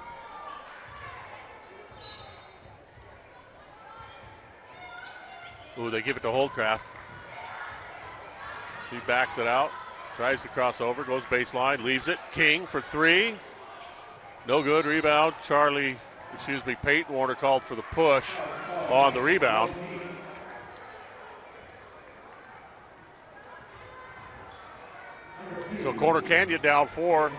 Ooh, they give it to Holdcraft. She backs it out, tries to cross over, goes baseline, leaves it. King for three. No good. Rebound. Peyton Warner called for the push on the rebound. So Corner Canyon down 4.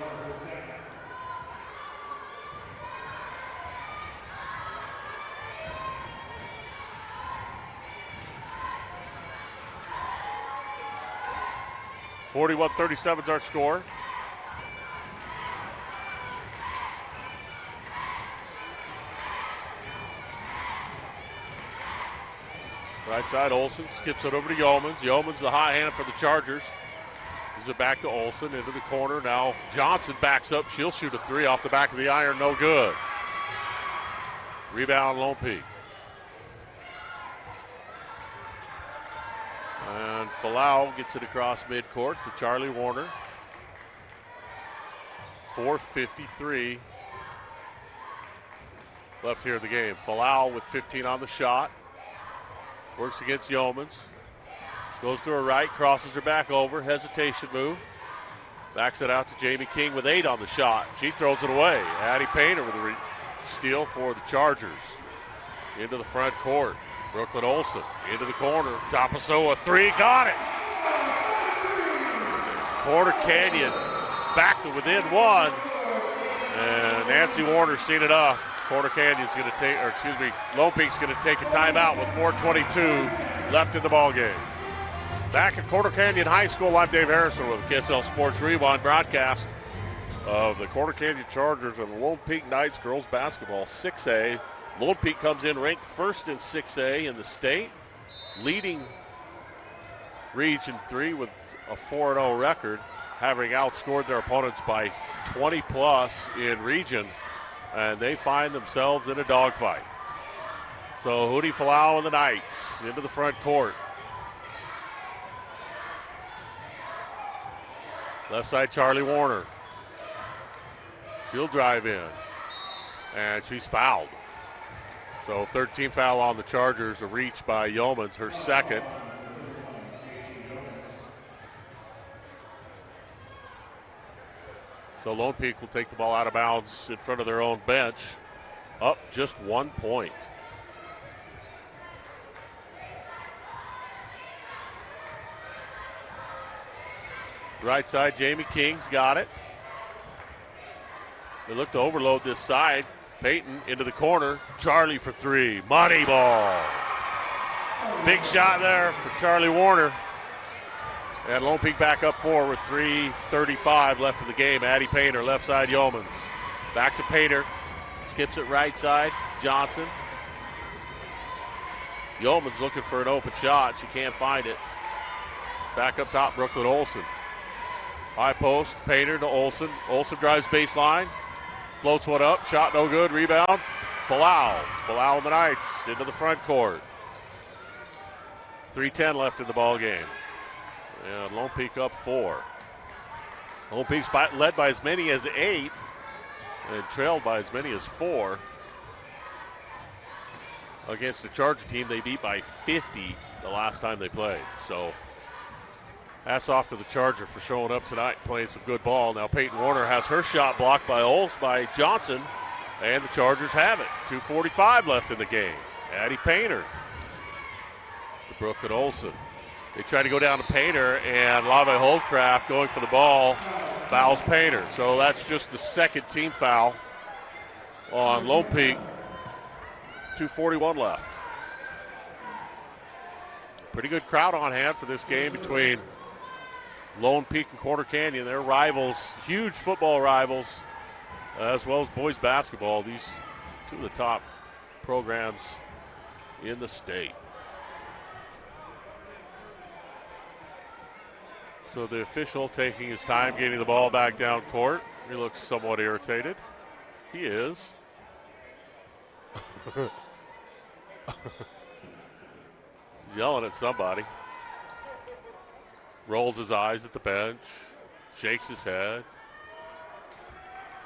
(41-37) is our score. Right side, Olsen skips it over to Yeomans. Yeomans the hot hand for the Chargers. Gives it back to Olsen into the corner. Now Johnson backs up. She'll shoot a three off the back of the iron. No good. Rebound, Lone Peak. And Falau gets it across midcourt to Charlie Warner. 4:53 left here in the game. Falau with 15 on the shot. Works against Yeomans. Goes to her right, crosses her back over. Hesitation move. Backs it out to Jamie King with 8 on the shot. She throws it away. Addie Painter with a steal for the Chargers. Into the front court. Brooklyn Olsen into the corner. Tapasoa three, got it. Corner Canyon back to within 1. And Nancy Warner's seen enough. Corner Canyon's going to Lone Peak's going to take a timeout with 4:22 left in the ball game. Back at Corner Canyon High School, I'm Dave Harrison with the KSL Sports Rewind broadcast of the Corner Canyon Chargers and Lone Peak Knights girls basketball 6A. Lone Peak comes in ranked first in 6A in the state, leading Region 3 with a 4-0 record, having outscored their opponents by 20-plus in region, and they find themselves in a dogfight. So Huni Falau and the Knights into the front court. Left side, Charlie Warner. She'll drive in, and she's fouled. So 13 foul on the Chargers, a reach by Yeomans, her second. So Lone Peak will take the ball out of bounds in front of their own bench, up just 1 point. Right side, Jamie King's got it. They look to overload this side. Peyton into the corner. Charlie for three. Money ball. Big shot there for Charlie Warner. And Lone Peak back up 4 with 3:35 left in the game. Addie Painter, left side, Yeomans. Back to Painter. Skips it right side. Johnson. Yeomans looking for an open shot. She can't find it. Back up top, Brooklyn Olsen. High post, Painter to Olsen. Olsen drives baseline. Floats one up. Shot no good. Rebound. Falau. Falau and the Knights into the front court. 3:10 left in the ball game. And Lone Peak up 4. Lone Peak's led by as many as 8 and trailed by as many as 4. Against the Charger team, they beat by 50 the last time they played. So hats off to the Charger for showing up tonight, playing some good ball. Now Peyton Warner has her shot blocked by Johnson, and the Chargers have it. 2:45 left in the game. Addie Painter to Brooklyn Olson. They try to go down to Painter, and Lave Holdcraft going for the ball fouls Painter. So that's just the second team foul on Lone Peak. 2:41 left. Pretty good crowd on hand for this game between Lone Peak and Corner Canyon. They're rivals, huge football rivals, as well as boys basketball. These two of the top programs in the state. So the official taking his time getting the ball back down court. He looks somewhat irritated. He is. He's yelling at somebody. Rolls his eyes at the bench. Shakes his head.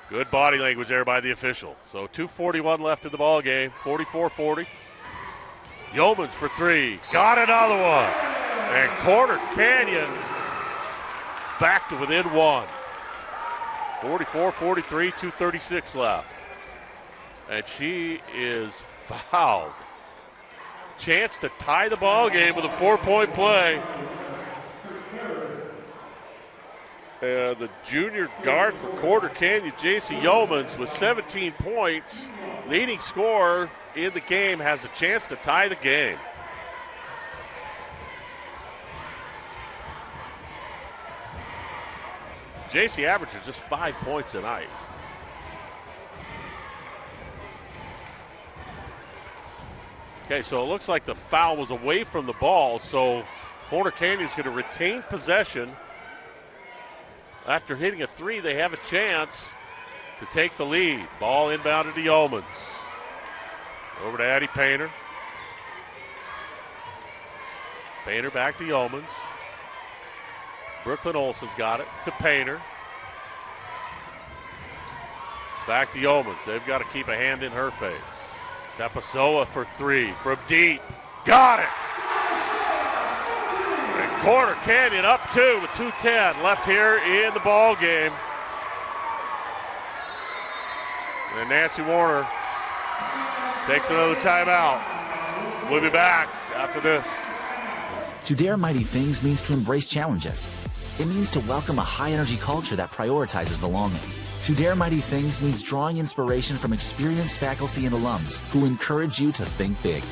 Good body language there by the official. So 2:41 left in the ball game. 44-40. Yeomans for 3. Got another one. And Corner Canyon back to within 1. 44-43, 2:36 left. And she is fouled. Chance to tie the ball game with a 4-point play. And the junior guard for Corner Canyon, J.C. Yeomans, with 17 points, leading scorer in the game, has a chance to tie the game. J.C. averages just 5 points a night. Okay, so it looks like the foul was away from the ball, so Corner Canyon's going to retain possession. After hitting a 3, they have a chance to take the lead. Ball inbounded to Yeomans. Over to Addie Painter. Painter back to Yeomans. Brooklyn Olson's got it to Painter. Back to Yeomans. They've got to keep a hand in her face. Tapasoa for 3 from deep. Got it! And Corner Canyon up 2 with 2:10 left here in the ball game. And Nancy Warner takes another timeout. We'll be back after this. To dare mighty things means to embrace challenges. It means to welcome a high-energy culture that prioritizes belonging. To dare mighty things means drawing inspiration from experienced faculty and alums who encourage you to think big.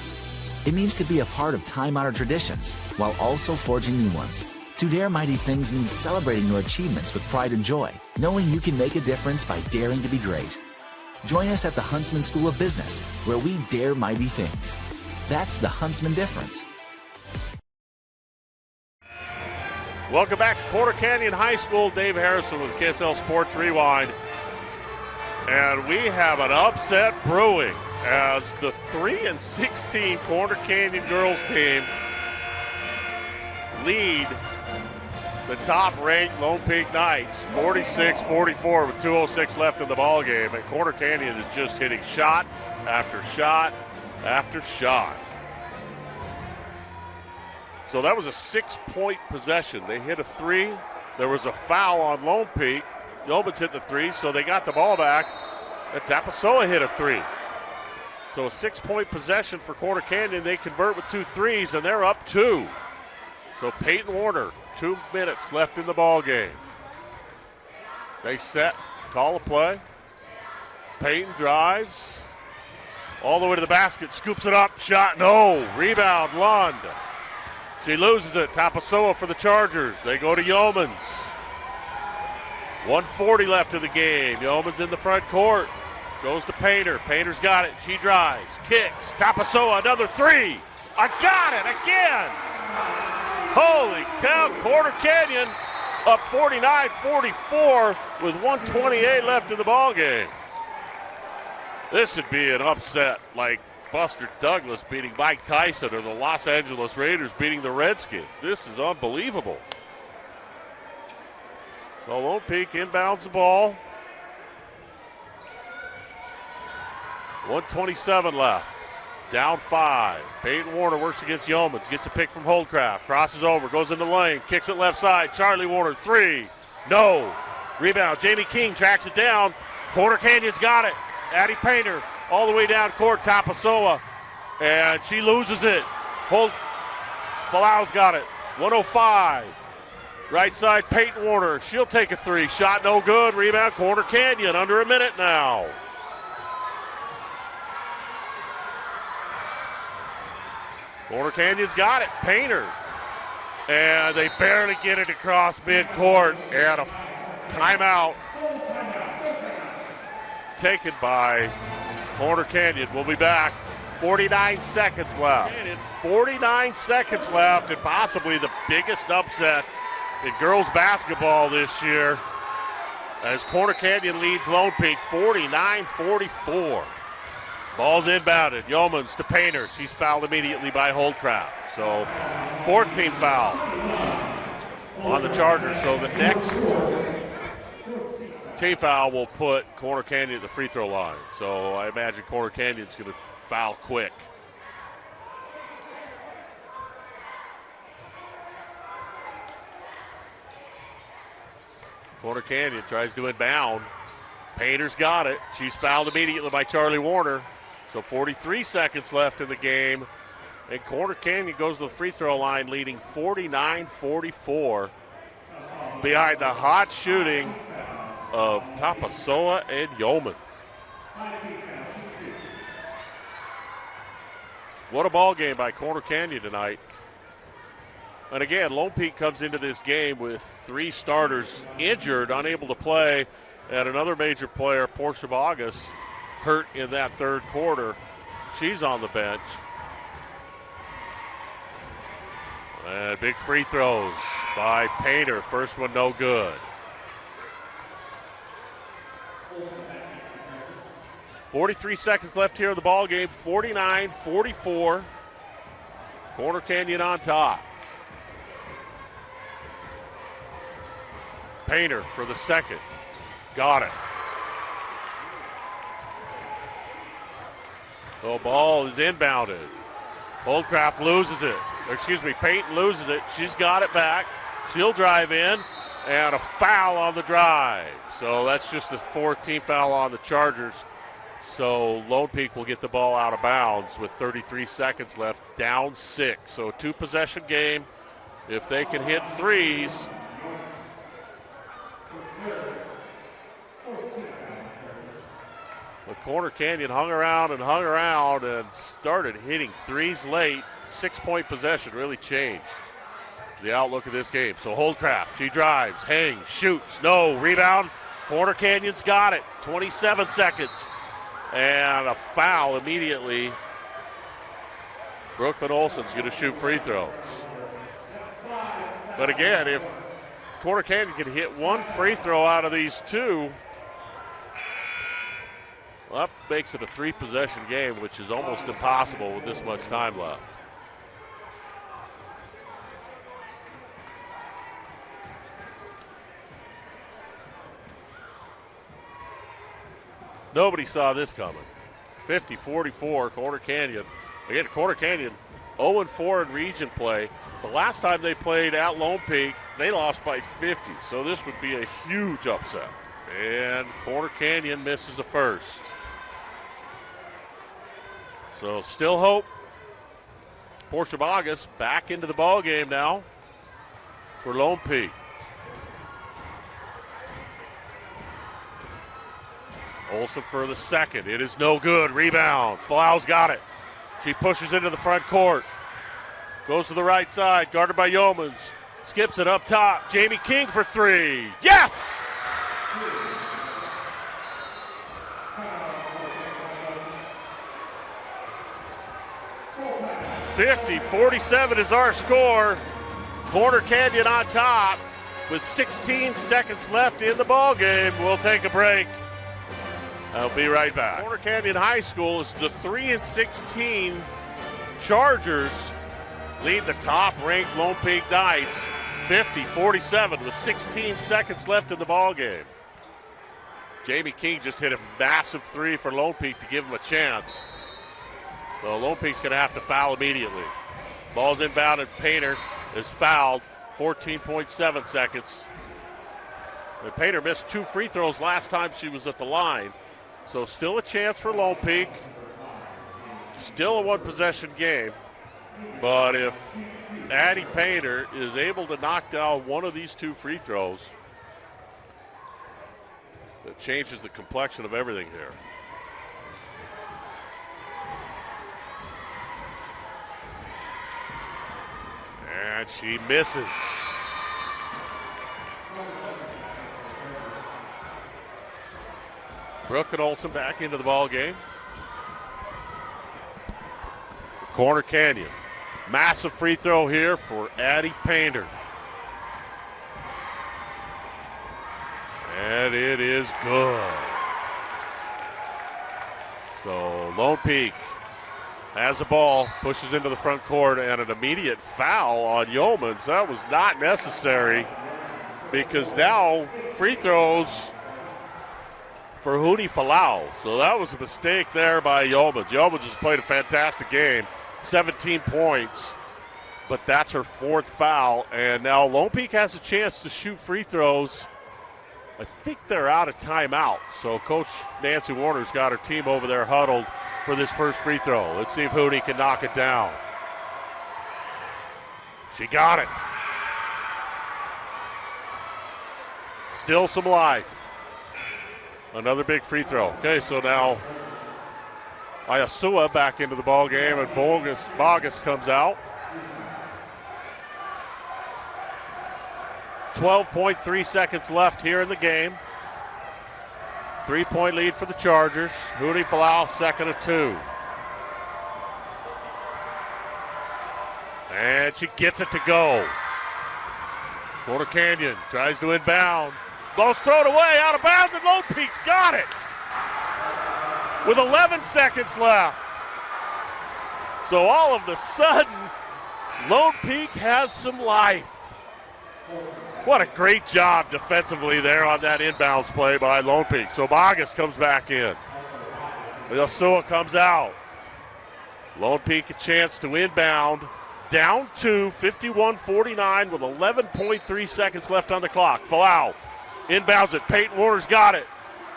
It means to be a part of time-honored traditions while also forging new ones. To dare mighty things means celebrating your achievements with pride and joy, knowing you can make a difference by daring to be great. Join us at the Huntsman School of Business, where we dare mighty things. That's the Huntsman difference. Welcome back to Corner Canyon High School. Dave Harrison with KSL Sports Rewind. And we have an upset brewing as the 3-16 Corner Canyon girls team lead the top-ranked Lone Peak Knights 46-44 with 2:06 left in the ball game. And Corner Canyon is just hitting shot after shot after shot. So that was a 6-point possession. They hit a 3. There was a foul on Lone Peak. Yeomans hit the 3, so they got the ball back. And Tapasoa hit a 3. So a 6-point possession for Corner Canyon. They convert with 2 threes, and they're up 2. So Peyton Warner, 2 minutes left in the ball game. They set, call a play. Peyton drives all the way to the basket, scoops it up, shot, no. Rebound, Lund. She loses it. Tapasoa for the Chargers. They go to Yeomans. 1:40 left in the game. Yeomans in the front court. Goes to Painter. Painter's got it. She drives. Kicks. Tapasoa, another 3. I got it again. Holy cow. Corner Canyon up 49-44 with 1:28 left in the ball game. This would be an upset like Buster Douglas beating Mike Tyson or the Los Angeles Raiders beating the Redskins. This is unbelievable. So Lone Peak inbounds the ball. 1:27 left. Down 5. Peyton Warner works against Yeomans. Gets a pick from Holdcraft. Crosses over. Goes in the lane. Kicks it left side. Charlie Warner, 3. No. Rebound. Jamie King tracks it down. Corner Canyon's got it. Addie Painter all the way down court. Tapasoa. And she loses it. Falau's got it. 105. Right side, Peyton Warner. She'll take a 3. Shot no good. Rebound, Corner Canyon. Under a minute now. Corner Canyon's got it. Painter. And they barely get it across midcourt. And a timeout taken by Corner Canyon. We'll be back. 49 seconds left. 49 seconds left, and possibly the biggest upset in girls basketball this year as Corner Canyon leads Lone Peak 49-44. Ball's inbounded. Yeomans to Painter. She's fouled immediately by Holdcraft. So 14th foul on the Chargers. So the next team foul will put Corner Canyon at the free throw line. So I imagine Corner Canyon's going to foul quick. Corner Canyon tries to inbound. Painter's got it. She's fouled immediately by Charlie Warner. So 43 seconds left in the game. And Corner Canyon goes to the free throw line leading 49-44 behind the hot shooting of Tapasoa and Yeomans. What a ball game by Corner Canyon tonight. And again, Lone Peak comes into this game with 3 starters injured, unable to play, and another major player, Portia Bogus, hurt in that third quarter. She's on the bench. And big free throws by Painter. First one no good. 43 seconds left here in the ball game. 49-44. Corner Canyon on top. Painter for the second. Got it. The ball is inbounded. Holdcraft loses it. Peyton loses it. She's got it back. She'll drive in, and a foul on the drive. So that's just the 14th foul on the Chargers. So Lone Peak will get the ball out of bounds with 33 seconds left, down 6. So 2-possession game. If they can hit threes, the Corner Canyon hung around and started hitting threes late. 6-point possession really changed the outlook of this game. So Holdcraft, she drives, hangs, shoots, no, rebound. Corner Canyon's got it. 27 seconds. And a foul immediately. Brooklyn Olsen's going to shoot free throws. But again, if Corner Canyon can hit one free throw out of these 2, well, that makes it a 3-possession game, which is almost impossible with this much time left. Nobody saw this coming. 50-44, Corner Canyon. Again, Corner Canyon 0-4 in region play. The last time they played at Lone Peak, they lost by 50. So this would be a huge upset. And Corner Canyon misses a first. So still hope. Portia Bogus back into the ball game now for Lone Peak. Olsen for the second. It is no good. Rebound. Falau's got it. She pushes into the front court. Goes to the right side. Guarded by Yeomans. Skips it up top. Jamie King for 3. Yes! 50-47 is our score. Corner Canyon on top with 16 seconds left in the ball game. We'll take a break. I'll be right back. Corner Canyon High School is the 3-16 Chargers lead the top-ranked Lone Peak Knights 50-47 with 16 seconds left in the ball game. Jamie King just hit a massive three for Lone Peak to give him a chance. So Lone Peak's going to have to foul immediately. Ball's inbounded. Painter is fouled. 14.7 seconds. And Painter missed 2 free throws last time she was at the line. So still a chance for Lone Peak. Still a one-possession game. But if Addie Painter is able to knock down one of these 2 free throws, it changes the complexion of everything here. And she misses. Brooke and Olsen back into the ball game. For Corner Canyon. Massive free throw here for Addie Painter. And it is good. So Lone Peak has the ball, pushes into the front court, and an immediate foul on Yeomans. That was not necessary because now free throws for Huni Falau. So that was a mistake there by Yeomans. Yeomans has played a fantastic game, 17 points, but that's her 4th foul. And now Lone Peak has a chance to shoot free throws. I think they're out of timeout. So Coach Nancy Warner's got her team over there huddled for this first free throw. Let's see if Huni can knock it down. She got it. Still some life. Another big free throw. Okay, so now Iasua back into the ball game, and Bogus comes out. 12.3 seconds left here in the game. 3-point lead for the Chargers. Huni Falau, second of 2. And she gets it to go. Corner Canyon tries to inbound. Ball's thrown away, out of bounds, and Lone Peak's got it. With 11 seconds left. So all of a sudden, Lone Peak has some life. What a great job defensively there on that inbounds play by Lone Peak. So Bogus comes back in. Iasua comes out. Lone Peak a chance to inbound. Down 2, 51-49 with 11.3 seconds left on the clock. Falau inbounds it. Peyton Warner's got it.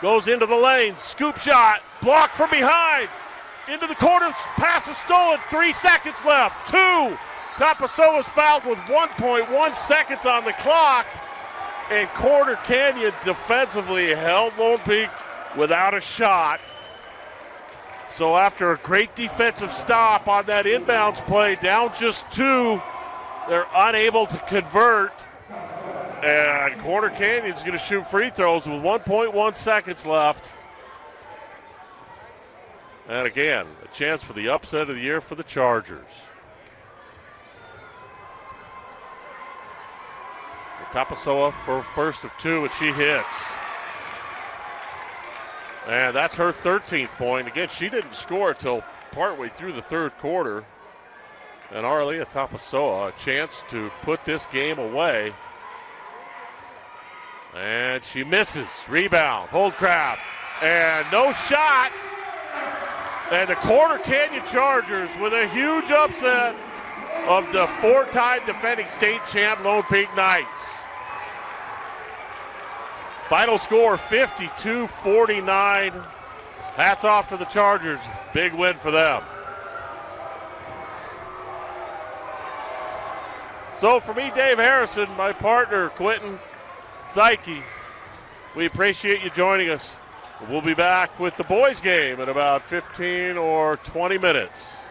Goes into the lane. Scoop shot. Blocked from behind. Into the corner. Pass is stolen. 3 seconds left. 2. Tapasoa's fouled with 1.1 seconds on the clock. And Corner Canyon defensively held Lone Peak without a shot. So after a great defensive stop on that inbounds play, down just 2, they're unable to convert. And Corner Canyon's going to shoot free throws with 1.1 seconds left. And again, a chance for the upset of the year for the Chargers. Tapasoa for first of 2, and she hits. And that's her 13th point. Again, she didn't score until partway through the third quarter. And Arlia Tapasoa, a chance to put this game away. And she misses. Rebound, Holdcraft, and no shot. And the Corner Canyon Chargers with a huge upset of the 4-time defending state champ Lone Peak Knights. Final score 52-49. Hats off to the Chargers. Big win for them. So for me, Dave Harrison, my partner, Quentin Psyche, we appreciate you joining us. We'll be back with the boys game in about 15 or 20 minutes.